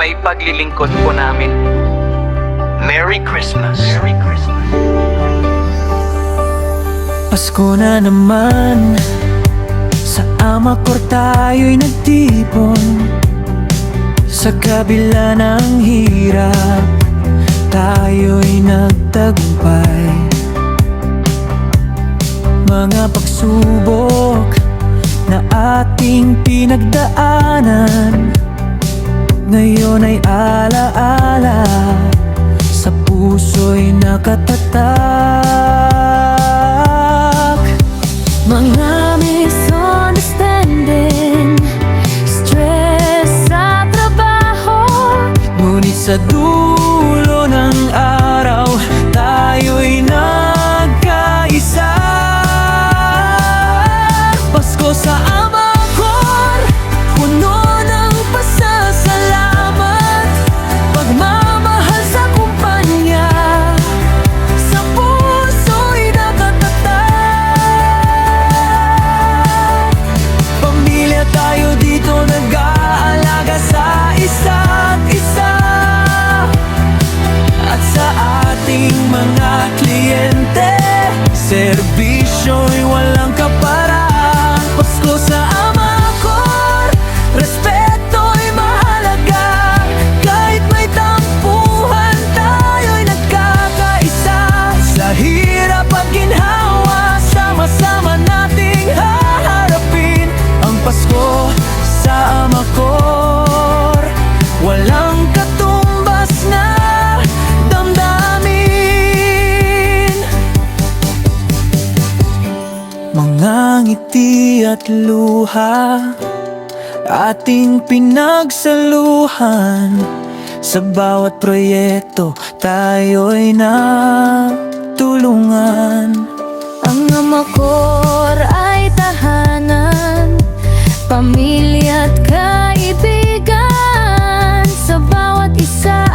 may paglilingkod po namin. Merry Christmas. Merry Christmas. Pasko na naman, sa Amacor tayo'y nagtipon. Sa kabila ng hirap, tayo'y nagtagumpay. Mga pagsubok na ating pinagdaanan, ngayon ay alaala, sa puso'y nakatatak. Mga misunderstanding, stress sa trabaho, ngunit sa dulo ng araw, tayo'y nagkaisa. Pasko sa Amacor, puno ng pasasalamat, pagmamahal sa kumpanya, sa puso'y nakatatak. Pamilya tayo dito, nag-aalaga sa isa't isa, at sa ating mga kliyente, serbisyo'y walang kaparaan. Pasko sa Amacor, respeto'y mahalaga, kahit may tampuhan, tayo'y nagkakaisa. Sa hirap at ginhawa, sama-sama nating haharapin ang Pasko sa Amacor. Walang katumbas na damdamin, mga ngiti at luha, ating pinagsaluhan. Sa bawat proyekto, tayo'y natulungan. Ang Amacor ay tahanan, pamilya at kaibigan. Sa bawat isa,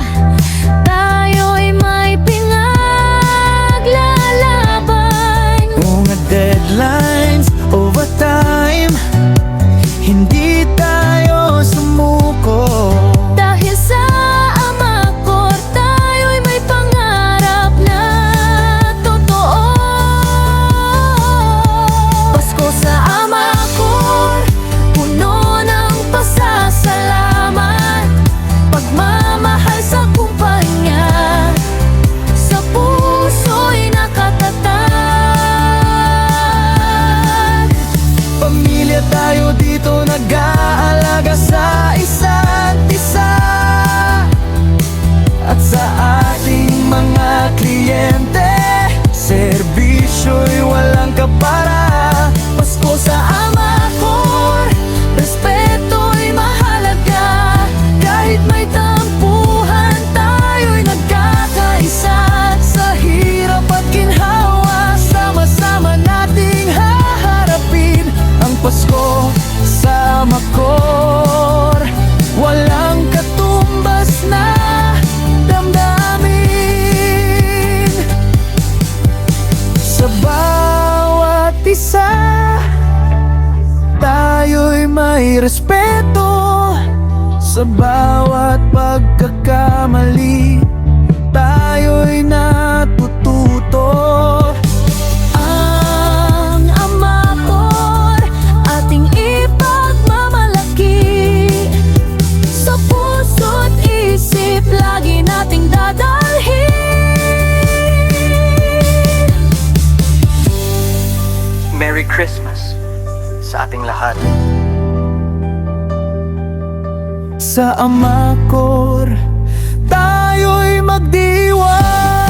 tayo'y may pinaglalaban. Mga deadlines, overtime, hindi tayo sumuko. Dahil sa Amacor, tayo'y may pangarap na totoo. Pasko sa Amacor, puno ng pasasalamat, pagmamahal sa kumpanya, sa puso'y nakatatak. Pamilya tayo dito, nag-aalaga sa isa't isa, at sa ating mga kliyente, serbisyo'y walang kapara. Pasko sa Amacor, respeto'y mahalaga, kahit may tampuhan, tayo'y nagkakaisa. Sa hirap at ginhawa, sama-sama nating haharapin ang Pasko sa Amacor. Walang katumbas na damdamin, sa bawat isa, tayo'y may respeto. Sa bawat pagkakamali, tayo'y natututo. Ang Amacor, ating ipagmamalaki, sa puso't isip, lagi nating dadalhin. Merry Christmas sa ating lahat. Sa Amacor, tayo'y magdiwang.